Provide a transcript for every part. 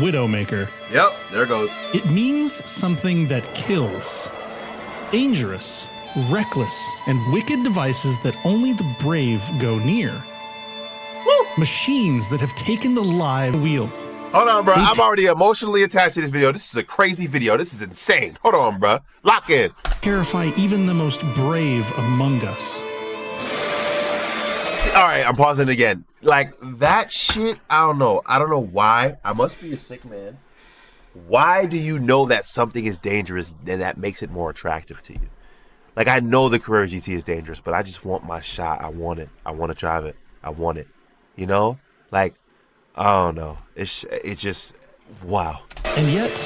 Widowmaker. Yep, there it goes. It means something that kills. Dangerous, reckless, and wicked devices that only the brave go near. Woo! Machines that have taken the live wield. Hold on, bro. I'm already emotionally attached to this video. This is a crazy video. This is insane. Hold on, bro. Lock in. Terrify even the most brave among us. See, all right, I'm pausing again. Like, that shit, I don't know. I don't know why. I must be a sick man. Why do you know that something is dangerous and that makes it more attractive to you? Like, I know the Carrera GT is dangerous, but I just want my shot. I want it. I want to drive it. I want it. You know? Like, I don't know. It's just, wow. And yet,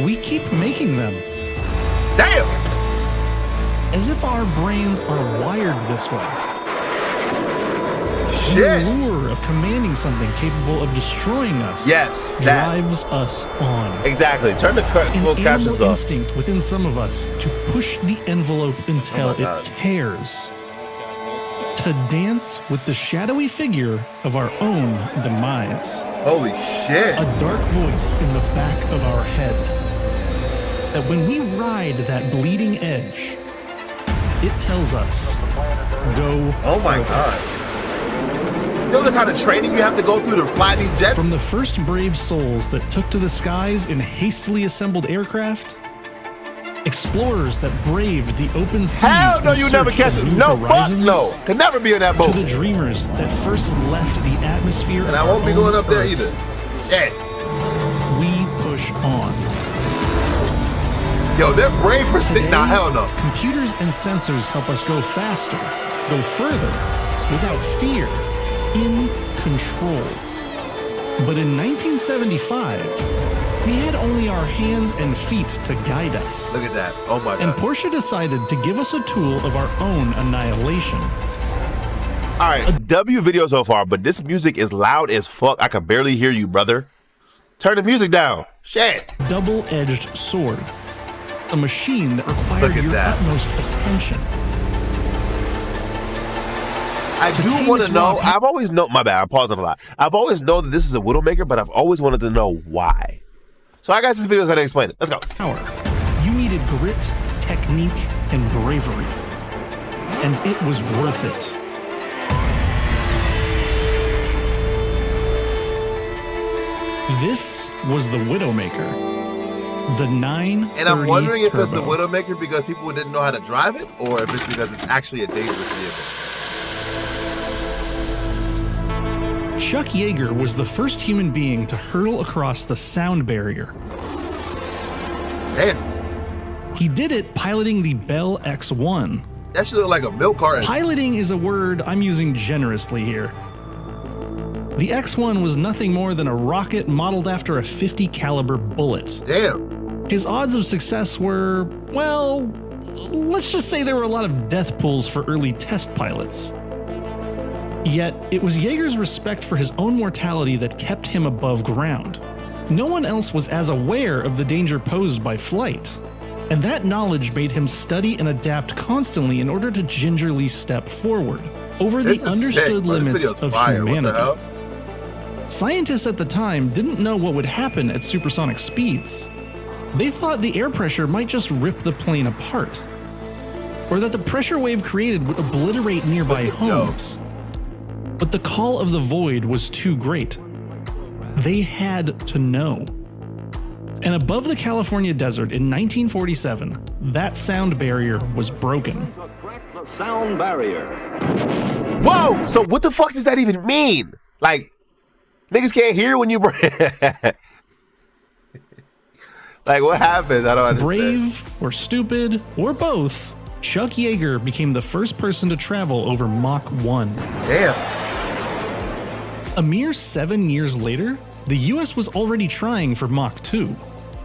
we keep making them. Damn! As if our brains are wired this way. Shit. The allure of commanding something capable of destroying us drives us on. Exactly. Turn the closed captions off. Instinct within some of us to push the envelope until it tears. To dance with the shadowy figure of our own demise. Holy shit. A dark voice in the back of our head. That when we ride that bleeding edge, it tells us, go Oh my further. God. You know the kind of training you have to go through to fly these jets? From the first brave souls that took to the skies in hastily assembled aircraft, explorers that braved the open seas. Hell no, you never catch it. No, fuck no. Could never be in that boat. To the dreamers that first left the atmosphere. And I won't be going up there either. Shit. We push on. Yo, they're brave for sticking. Nah, hell no. Computers and sensors help us go faster, go further, without fear, in control. But in 1975, we had only our hands and feet to guide us. Look at that. Oh my God. And Porsche decided to give us a tool of our own annihilation. All right, W video so far, but this music is loud as fuck. I can barely hear you, brother. Turn the music down. Shit. Double-edged sword. A machine that required your utmost attention. I do want to know, I've always known, my bad, I'm pausing a lot. I've always known that this is a Widowmaker, but I've always wanted to know why. So I guess this video is going to explain it. Let's go. Power. You needed grit, technique, and bravery. And it was worth it. This was the Widowmaker. The 930 And I'm wondering if it's the turbo. Widowmaker because people didn't know how to drive it, or if it's because it's actually a dangerous vehicle. Chuck Yeager was the first human being to hurtle across the sound barrier. Damn. He did it piloting the Bell X1. That should look like a milk carton. Piloting is a word I'm using generously here. The X1 was nothing more than a rocket modeled after a .50 caliber bullet. Damn. His odds of success were, well, let's just say there were a lot of death pools for early test pilots. Yet, it was Yeager's respect for his own mortality that kept him above ground. No one else was as aware of the danger posed by flight, and that knowledge made him study and adapt constantly in order to gingerly step forward over the understood limits of humanity. Scientists at the time didn't know what would happen at supersonic speeds. They thought the air pressure might just rip the plane apart, or that the pressure wave created would obliterate nearby homes. But the call of the void was too great. They had to know. And above the California desert in 1947, that sound barrier was broken. The sound barrier. Whoa! So what the fuck does that even mean? Like, niggas can't hear when you like, what happened? I don't understand. Brave or stupid or both, Chuck Yeager became the first person to travel over Mach 1. Damn. A mere 7 years later, the US was already trying for Mach 2.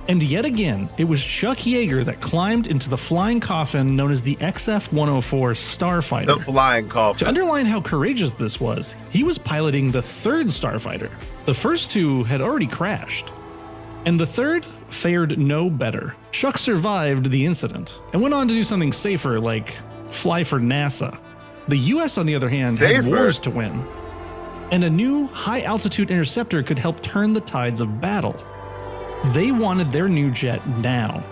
And yet again, it was Chuck Yeager that climbed into the flying coffin known as the XF-104 Starfighter. The flying coffin. To underline how courageous this was, he was piloting the third Starfighter. The first two had already crashed. And the third fared no better. Chuck survived the incident and went on to do something safer like fly for NASA. The US, on the other hand, had wars to win. and a new high-altitude interceptor could help turn the tides of battle. They wanted their new jet now,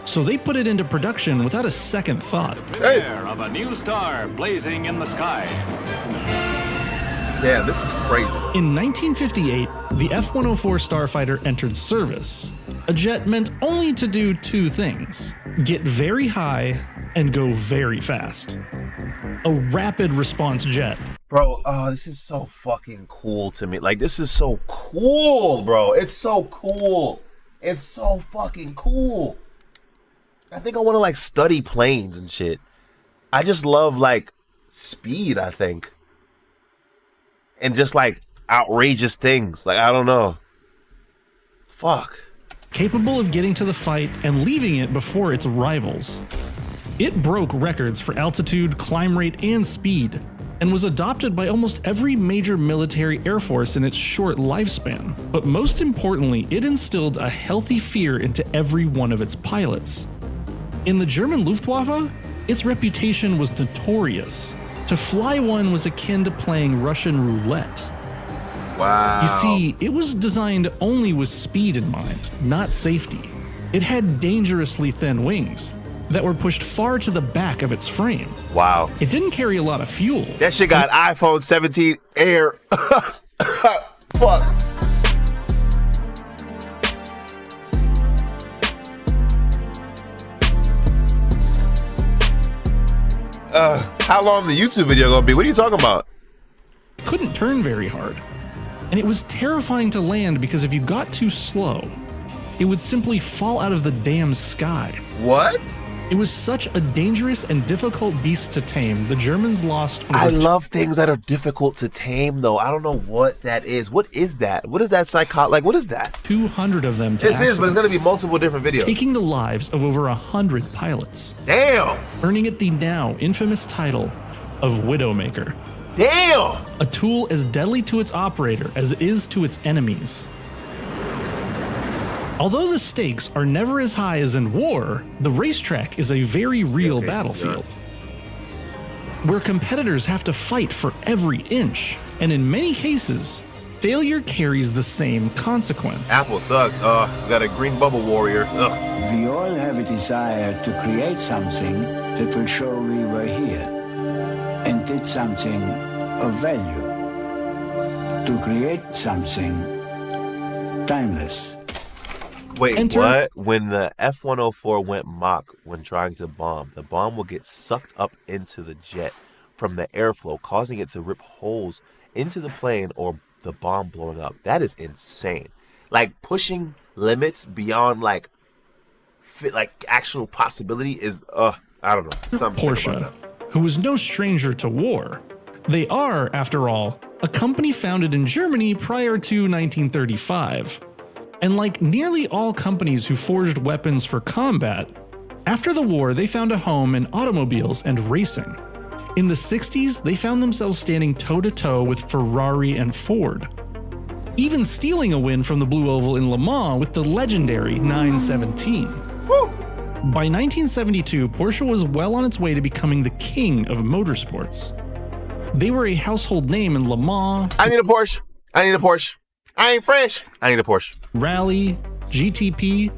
so they put it into production without a second thought. Premiere of a new star blazing in the sky. Yeah, this is crazy. In 1958, the F-104 Starfighter entered service, a jet meant only to do two things: get very high and go very fast. A rapid response jet. Bro, oh, this is so fucking cool to me. Like, this is so cool, bro. It's so cool. It's so fucking cool. I think I want to, like, study planes and shit. I just love, like, speed, I think. And just, like, outrageous things. Like, I don't know. Fuck. Capable of getting to the fight and leaving it before its rivals. It broke records for altitude, climb rate, and speed, and was adopted by almost every major military air force in its short lifespan. But most importantly, it instilled a healthy fear into every one of its pilots. In the German Luftwaffe, its reputation was notorious. To fly one was akin to playing Russian roulette. Wow. You see, it was designed only with speed in mind, not safety. It had dangerously thin wings that were pushed far to the back of its frame. Wow. It didn't carry a lot of fuel. That shit got iPhone 17 Air. Fuck. How long the YouTube video gonna be? What are you talking about? It couldn't turn very hard. And it was terrifying to land because if you got too slow, it would simply fall out of the damn sky. What? It was such a dangerous and difficult beast to tame, the Germans lost over I love things that are difficult to tame, though. I don't know what that is. What is that? What is that like, what is that? 200 of them to This is, but it's gonna accidents, be multiple different videos. taking the lives of over 100 pilots, Damn! earning it the now infamous title of Widowmaker. Damn! A tool as deadly to its operator as it is to its enemies. Although the stakes are never as high as in war, the racetrack is a very real battlefield, where competitors have to fight for every inch, and in many cases, failure carries the same consequence. Apple sucks. Got a green bubble warrior. Ugh. We all have a desire to create something that will show we were here and did something of value. To create something timeless. Wait, Enter- what? When the F-104 went Mach when trying to bomb, the bomb will get sucked up into the jet from the airflow, causing it to rip holes into the plane or the bomb blowing up. That is insane. Like, pushing limits beyond, like, actual possibility is, I don't know. Something sick about Porsche, that. who was no stranger to war. They are, after all, a company founded in Germany prior to 1935. And like nearly all companies who forged weapons for combat, after the war they found a home in automobiles and racing. In the 60s, they found themselves standing toe-to-toe with Ferrari and Ford, even stealing a win from the Blue Oval in Le Mans with the legendary 917. Woo! By 1972, Porsche was well on its way to becoming the king of motorsports. They were a household name in Le Mans, I need a Porsche. I need a Porsche. I ain't French. I need a Porsche. Rally, GTP,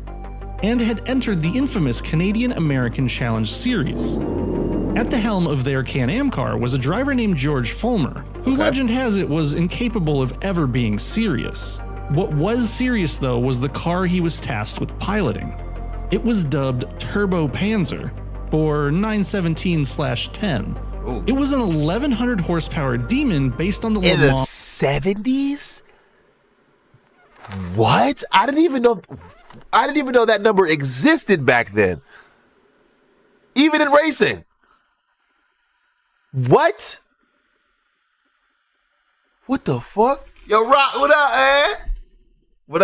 and had entered the infamous Canadian-American Challenge Series. At the helm of their Can-Am car was a driver named George Fulmer, who legend has it was incapable of ever being serious. What was serious, though, was the car he was tasked with piloting. It was dubbed Turbo Panzer, or 917/10. Ooh. It was an 1100 horsepower demon based on the In Le the Mans 70s? What? I didn't even know that number existed back then. Even in racing. What? What the fuck? Yo, Rock, what up, man? What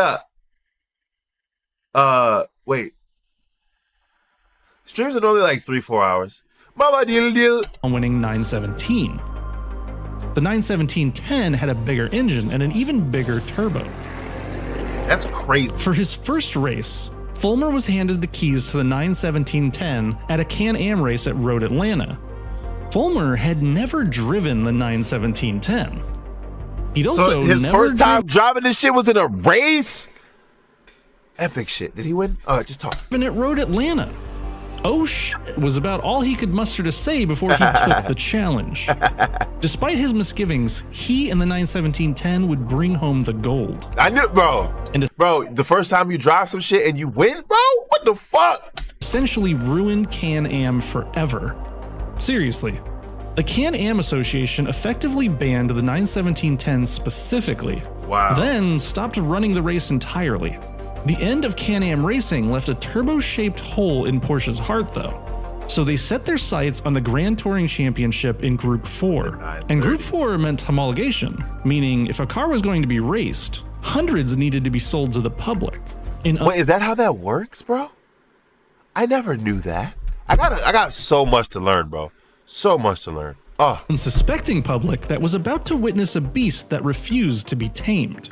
up? Wait. Streams are only like 3-4 hours. Mama deal. winning 917. The 917-10 had a bigger engine and an even bigger turbo. That's crazy. For his first race, Fulmer was handed the keys to the 917-10 at a Can-Am race at Road Atlanta. Fulmer had never driven the 917-10. He'd also So his never first time driving this shit was in a race? Epic shit. Did he win? Just talk. driven at Road Atlanta. Oh shit was about all he could muster to say before he took the challenge. Despite his misgivings, he and the 91710 would bring home the gold. I knew, bro. Bro, the first time you drive some shit and you win, bro? What the fuck? Essentially ruined Can-Am forever. Seriously. The Can-Am Association effectively banned the 91710 specifically. Wow. Then stopped running the race entirely. The end of Can-Am racing left a turbo-shaped hole in Porsche's heart though. So they set their sights on the Grand Touring Championship in Group 4. And Group 4 meant homologation, meaning if a car was going to be raced, hundreds needed to be sold to the public. Wait, is that how that works, bro? I never knew that. I got so much to learn, bro. So much to learn. Unsuspecting public that was about to witness a beast that refused to be tamed.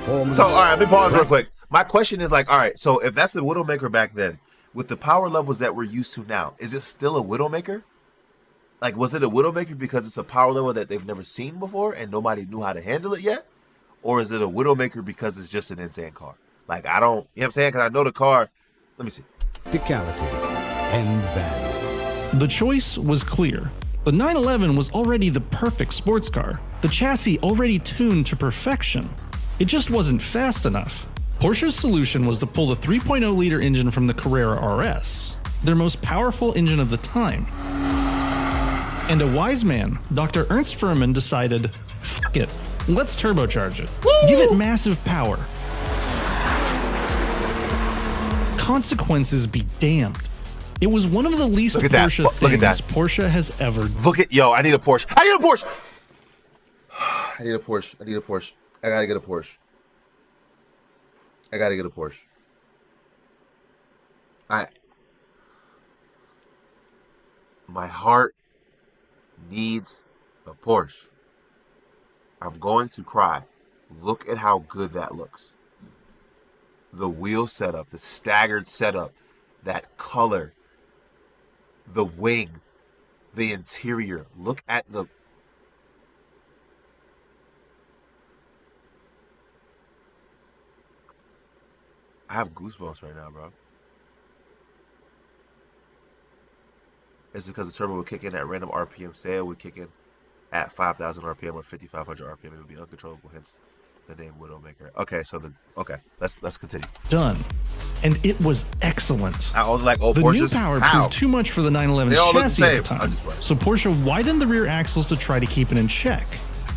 So, all right, let me pause real quick. My question is like, all right, so if that's a Widowmaker back then, with the power levels that we're used to now, is it still a Widowmaker? Like, was it a Widowmaker because it's a power level that they've never seen before and nobody knew how to handle it yet? Or is it a Widowmaker because it's just an insane car? Like, I don't, you know what I'm saying? Because I know the car, let me see. Practicality and value. The choice was clear. The 911 was already the perfect sports car, the chassis already tuned to perfection. It just wasn't fast enough. Porsche's solution was to pull the 3.0-liter engine from the Carrera RS, their most powerful engine of the time. And a wise man, Dr. Ernst Fuhrmann, decided, fuck it, let's turbocharge it. Woo! Give it massive power. Consequences be damned. It was one of the least Porsche things Porsche has ever done. Look at, yo, I need a Porsche. I need a Porsche. I need a Porsche. I need a Porsche. I gotta get a Porsche. I gotta get a Porsche. My heart needs a Porsche. I'm going to cry. Look at how good that looks. The wheel setup, the staggered setup, that color, the wing, the interior. Look at the... I have goosebumps right now, bro. It's because the turbo would kick in at random RPM. Say it would kick in at 5,000 RPM or 5,500 RPM. It would be uncontrollable, hence the name Widowmaker. Okay, so let's continue. Done. And it was excellent. I only like old the Porsches. new power proved too much for the 911's chassis at the time. So Porsche widened the rear axles to try to keep it in check.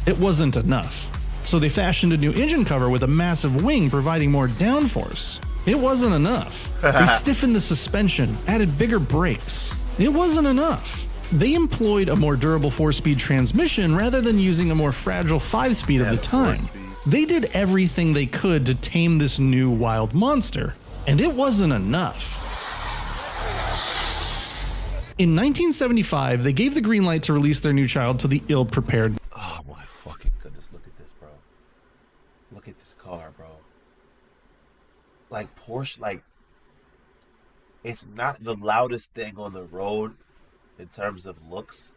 It wasn't enough. So they fashioned a new engine cover with a massive wing providing more downforce. It wasn't enough. They stiffened the suspension, added bigger brakes. It wasn't enough. They employed a more durable 4-speed transmission rather than using a more fragile 5-speed of the time. They did everything they could to tame this new wild monster, and it wasn't enough. In 1975, they gave the green light to release their new child to the ill-prepared. Oh my fucking goodness, look at this, bro. Look at this car, bro. Like Porsche, like, it's not the loudest thing on the road in terms of looks,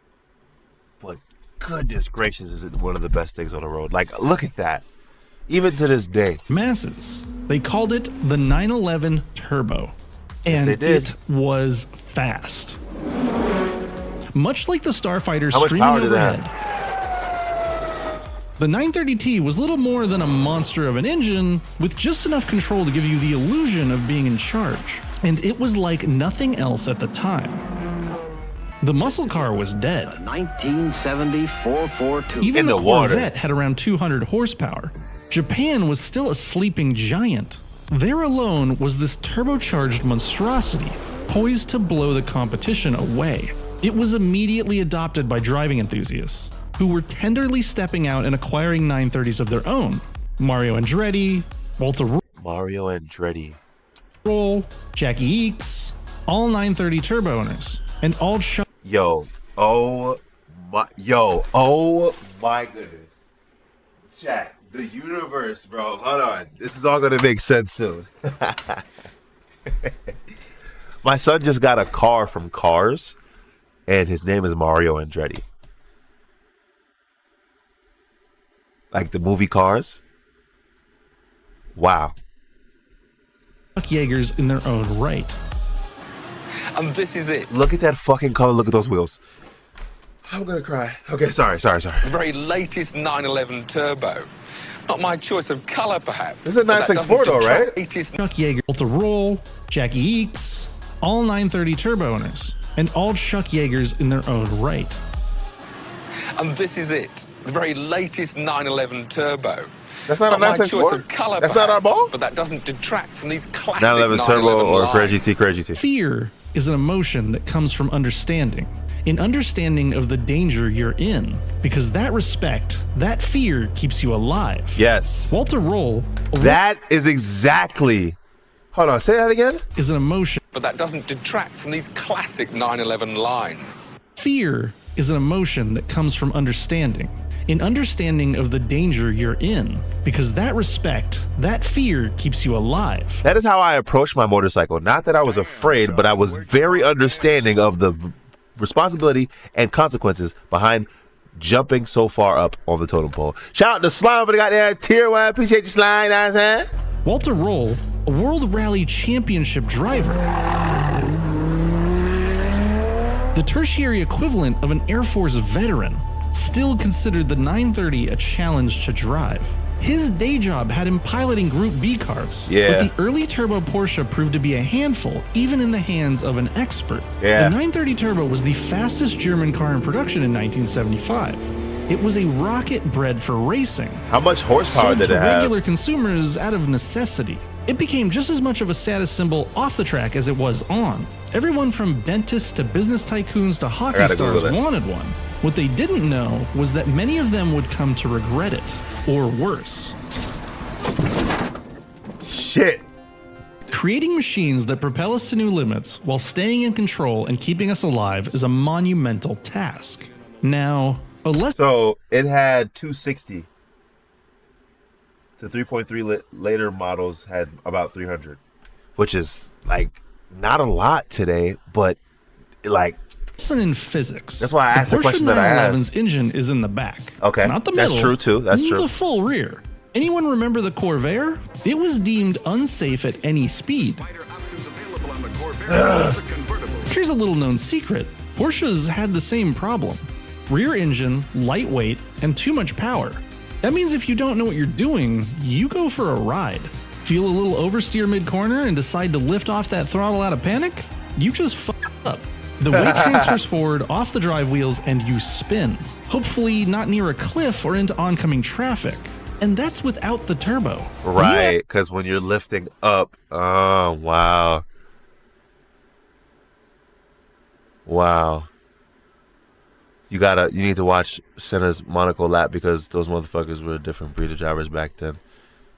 but goodness gracious, is it one of the best things on the road. Like, look at that. Even to this day. Masses. They called it the 911 Turbo. And yes, they did. It was fast. Much like the Starfighter How much screaming power did it overhead. have? The 930T was little more than a monster of an engine with just enough control to give you the illusion of being in charge. And it was like nothing else at the time. The muscle car was dead. 1970 442. Even in the Corvette had around 200 horsepower. Japan was still a sleeping giant. There alone was this turbocharged monstrosity, poised to blow the competition away. It was immediately adopted by driving enthusiasts, who were tenderly stepping out and acquiring 930s of their own. Mario Andretti, Mario Andretti, Jackie Eakes, all 930 turbo owners, and all oh my goodness. Chat, the universe, bro. Hold on. This is all gonna make sense soon. My son just got a car from Cars, and his name is Mario Andretti. Like the movie Cars. Wow. Jaegers in their own right. And this is it. Look at that fucking color. Look at those wheels. I'm gonna cry. Okay, sorry. The very latest 911 Turbo. Not my choice of color, perhaps. This is a 964 though, right? Chuck Yeager, Walter Roll, Jackie Eakes, all 930 Turbo owners, and all Chuck Yeagers in their own right. And this is it. The very latest 911 Turbo. That's not a my 964? choice of color, That's not our ball? But that doesn't detract from these classic 911 Turbo or Crazy lines. T, Crazy T. Fear is an emotion that comes from understanding. An understanding of the danger you're in, because that respect, that fear keeps you alive. Yes. Walter Roll, That is exactly. Hold on, say that again. is an emotion. But that doesn't detract from these classic 911 lines. Fear is an emotion that comes from understanding. An understanding of the danger you're in, because that respect, that fear keeps you alive. That is how I approached my motorcycle. Not that I was afraid, but I was very understanding of the responsibility and consequences behind jumping so far up on the totem pole. Shout out to Slime for the goddamn tier 1. Appreciate you, Slime. You know what I'm saying? Walter Roll, a World Rally Championship driver. The tertiary equivalent of an Air Force veteran, still considered the 930 a challenge to drive. His day job had him piloting Group B cars, Yeah. but the early turbo Porsche proved to be a handful, even in the hands of an expert. Yeah. The 930 Turbo was the fastest German car in production in 1975. It was a rocket bred for racing, How much horsepower sold did to it have? regular consumers out of necessity. It became just as much of a status symbol off the track as it was on. Everyone from dentists to business tycoons to hockey gotta stars Google it. wanted one. What they didn't know was that many of them would come to regret it, or worse. Shit. Creating machines that propel us to new limits while staying in control and keeping us alive is a monumental task. Now, a less So it had 260. The 3.3 later models had about 300, which is like not a lot today, but like lesson in physics. That's why I asked the Porsche question that I asked. 911's engine is in the back. Okay, Not the that's middle. true too, that's true. The full rear. Anyone remember the Corvair? It was deemed unsafe at any speed. Here's a little known secret. Porsches had the same problem. Rear engine, lightweight, and too much power. That means if you don't know what you're doing, you go for a ride. Feel a little oversteer mid-corner and decide to lift off that throttle out of panic? You just fuck up. The weight transfers forward off the drive wheels and you spin. Hopefully not near a cliff or into oncoming traffic. And that's without the turbo. right, because when you're lifting up, oh wow, wow. You need to watch Senna's Monaco lap because those motherfuckers were a different breed of drivers back then.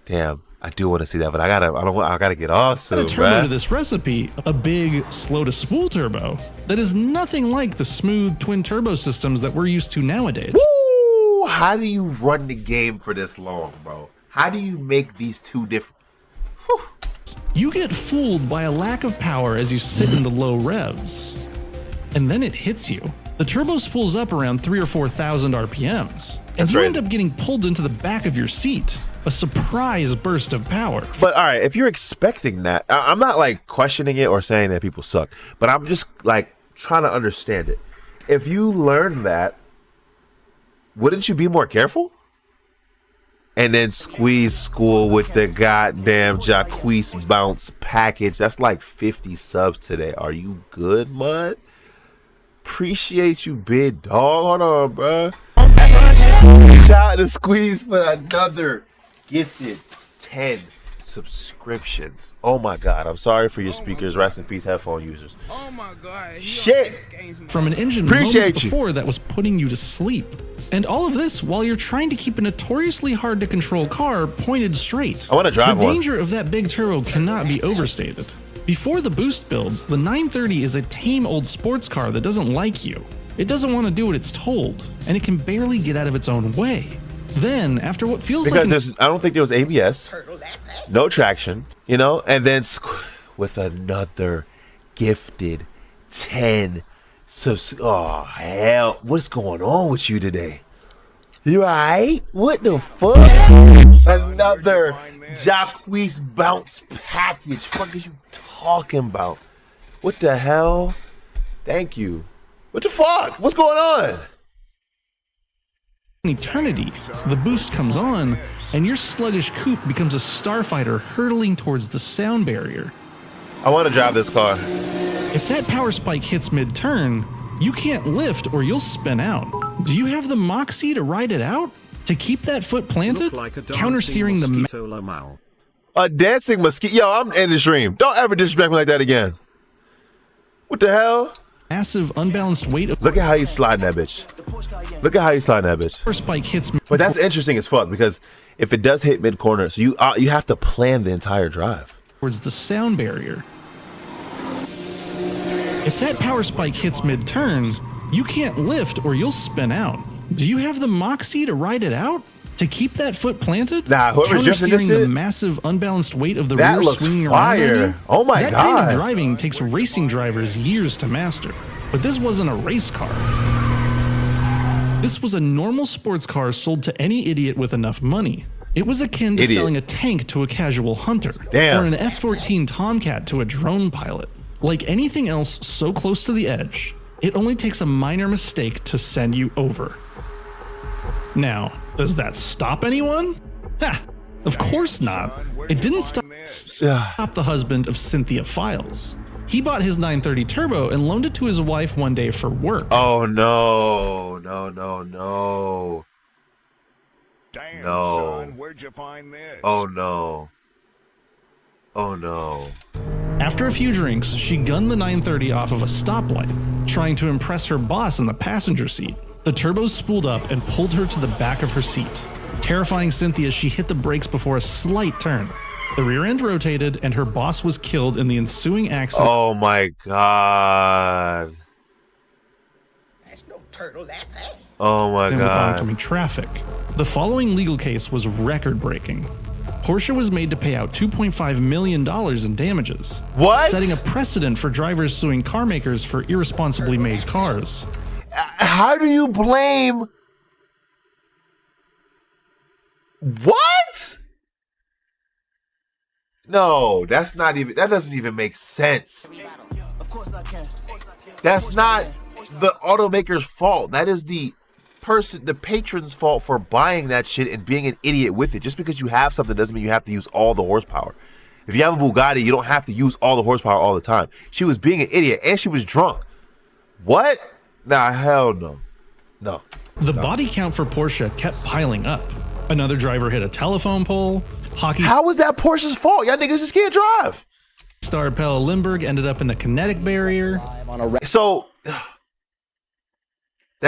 Damn, I do want to see that, but I gotta get off Add soon, a turbo to bruh. this recipe, a big, slow-to-spool turbo that is nothing like the smooth twin turbo systems that we're used to nowadays. Woo! How do you run the game for this long, bro? How do you make these two different? You get fooled by a lack of power as you sit in the low revs. And then it hits you. The turbo spools up around 3,000 or 4,000 RPMs. And That's you crazy. end up getting pulled into the back of your seat. A surprise burst of power. But all right, if you're expecting that, I'm not like questioning it or saying that people suck, but I'm just like trying to understand it. If you learn that, wouldn't you be more careful? And then squeeze school with the goddamn Jacquees bounce package. That's like 50 subs today. Are you good, mud? Appreciate you, big dog. Hold on, bro. Shout out to Squeeze for another gifted 10 subscriptions. Oh my god, I'm sorry for your speakers. Rest in peace, headphone users. Oh my god. Shit. From an engine Appreciate moments you. before that was putting you to sleep. And all of this while you're trying to keep a notoriously hard to control car pointed straight. I wanna drive The one. danger of that big turbo cannot be overstated. Before the boost builds, the 930 is a tame old sports car that doesn't like you. It doesn't want to do what it's told, and it can barely get out of its own way. Then, after what feels Because like I don't think there was ABS, no traction, you know, and then with another gifted 10 subs. Oh hell, what's going on with you today? You alright? What the fuck? Another Jacquees bounce package. Fuck is you talking about? What the hell? Thank you. What the fuck? What's going on? Eternity, the boost comes on, and your sluggish coupe becomes a starfighter hurtling towards the sound barrier. I want to drive this car. If that power spike hits mid-turn, you can't lift or you'll spin out. Do you have the moxie to ride it out? To keep that foot planted? Countersteering the... A dancing mosquito? Yo, I'm in the stream. Don't ever disrespect me like that again. What the hell? Massive unbalanced weight of... Look at how he's sliding that bitch. Look at how he's sliding that bitch. Power spike hits... But that's interesting as fuck, because if it does hit mid-corner, so you have to plan the entire drive. Towards the sound barrier. If that power spike hits mid-turn, you can't lift or you'll spin out. Do you have the moxie to ride it out? To keep that foot planted? Nah, whoever's drifting this shit, the massive unbalanced weight of the that rear looks swinging fire. around. Oh my god. That kind of driving takes racing drivers years to master. But this wasn't a race car. This was a normal sports car sold to any idiot with enough money. It was akin to selling a tank to a casual hunter. Damn. Or an F-14 Tomcat to a drone pilot. Like anything else so close to the edge, it only takes a minor mistake to send you over. Now, does that stop anyone? Ha! Of course not. It didn't stop the husband of Cynthia Files. He bought his 930 Turbo and loaned it to his wife one day for work. Oh no, no, no, no. Damn, No. son, where'd you find this? Oh no. Oh no. After a few drinks, she gunned the 930 off of a stoplight, trying to impress her boss in the passenger seat. The turbos spooled up and pulled her to the back of her seat. Terrifying Cynthia, she hit the brakes before a slight turn. The rear end rotated and her boss was killed in the ensuing accident. Oh my god. That's no turtle, that's hay. Oh my With god. oncoming traffic. The following legal case was record-breaking. Porsche was made to pay out $2.5 million in damages. What? Setting a precedent for drivers suing car makers for irresponsibly made cars. How do you blame? What? No, that's not even, that doesn't even make sense. That's not the automaker's fault. That is the patron's fault for buying that shit and being an idiot with it. Just because you have something doesn't mean you have to use all the horsepower. If you have a Bugatti, you don't have to use all the horsepower all the time. She was being an idiot and she was drunk. What? Nah, hell no. No. The body count for Porsche kept piling up. Another driver hit a telephone pole. Hockey How was that Porsche's fault? Y'all niggas just can't drive. star Pelle Lindbergh ended up in the kinetic barrier. So that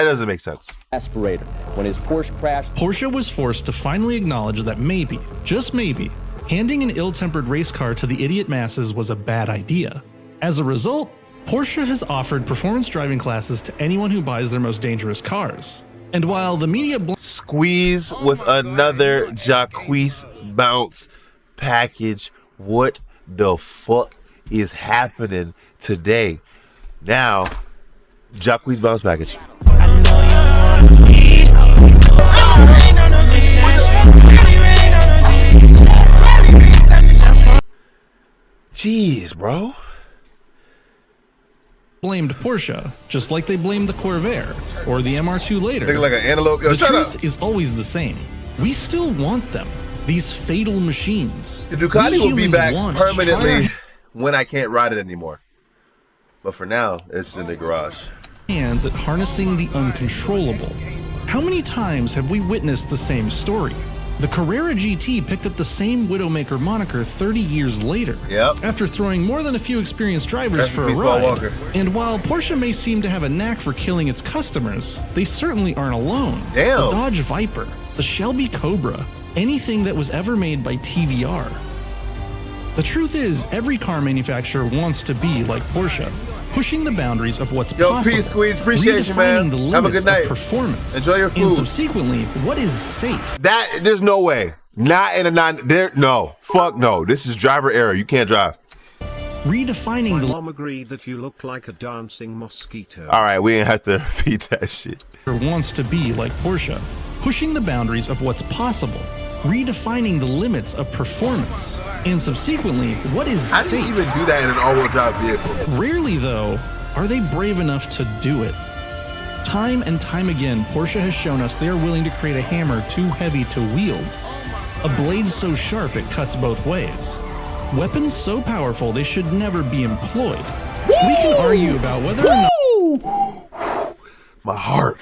doesn't make sense. Aspirator when his Porsche crashed. Porsche was forced to finally acknowledge that maybe, just maybe, handing an ill-tempered race car to the idiot masses was a bad idea. As a result, Porsche has offered performance driving classes to anyone who buys their most dangerous cars. And while the media Squeeze with another Jacquees bounce package. What the fuck is happening today? Now, Jacquees bounce package. Jeez, bro. blamed Porsche, just like they blamed the Corvair or the MR2 later. Looking like an antelope. Yo, the shut truth up. is always the same. We still want them. These fatal machines. The Ducati We will be humans back want to permanently try when I can't ride it anymore. But for now, it's in the garage. our hands at harnessing the uncontrollable. How many times have we witnessed the same story? The Carrera GT picked up the same Widowmaker moniker 30 years later, Yep. after throwing more than a few experienced drivers Rest in for a peace, Paul ride. Walker. And while Porsche may seem to have a knack for killing its customers, they certainly aren't alone. Damn. The Dodge Viper, the Shelby Cobra, anything that was ever made by TVR. The truth is, every car manufacturer wants to be like Porsche, pushing the boundaries of what's Yo, possible. peace, Squeeze. Appreciate you, man. redefining the Have a limits good night. of performance. Enjoy your food. And subsequently, what is safe? That there's no way. Not in a nine. There, no. Fuck no. This is driver error. You can't drive. Redefining the Mom agreed that you look like a dancing mosquito. All right, we ain't have to repeat that shit. wants to be like Porsche, pushing the boundaries of what's possible, redefining the limits of performance, and subsequently, what is How do you safe. even do that in an all-wheel drive vehicle? Rarely, though, are they brave enough to do it. Time and time again, Porsche has shown us they are willing to create a hammer too heavy to wield, a blade so sharp it cuts both ways, weapons so powerful they should never be employed. We can argue about whether or not My heart.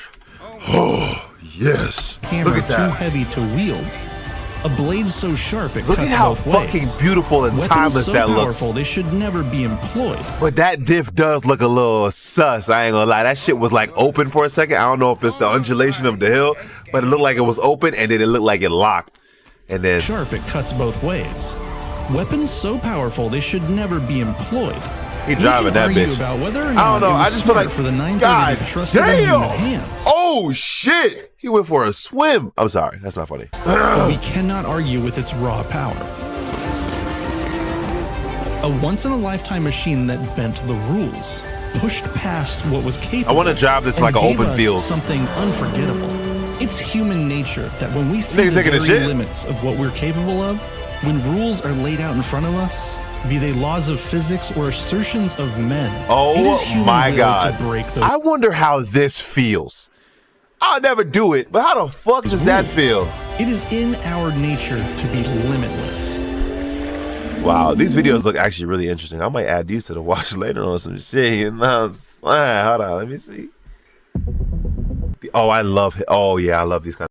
Oh, yes. hammer Look at too that. heavy to wield, a blade so sharp it Look cuts at how both ways. fucking beautiful and Weapons timeless so that looks. powerful they should never be employed. But that diff does look a little sus. I ain't gonna lie. That shit was like open for a second. I don't know if it's the undulation of the hill, but it looked like it was open and then it looked like it locked. And then Sharp it cuts both ways. Weapons so powerful they should never be employed. he We driving can that argue bitch. about whether or I not don't know. it was I just feel smart like for the 930 God to be trusted in human damn. hands. Oh shit. He went for a swim. I'm sorry. That's not funny. But we cannot argue with its raw power. A once-in-a-lifetime machine that bent the rules, pushed past what was capable. I want to drive this and like an gave open us field. something unforgettable. It's human nature that when we see Nigga the taking a very shit. limits of what we're capable of, when rules are laid out in front of us, be they laws of physics or assertions of men, it is Oh human my will God. to break those I wonder how this feels. I'll never do it, but how the fuck does that rules. feel? It is in our nature to be limitless. Wow, these videos look actually really interesting. I might add these to the watch later on some shit. You know, hold on, let me see. Oh, I love it. Oh yeah, I love these kind.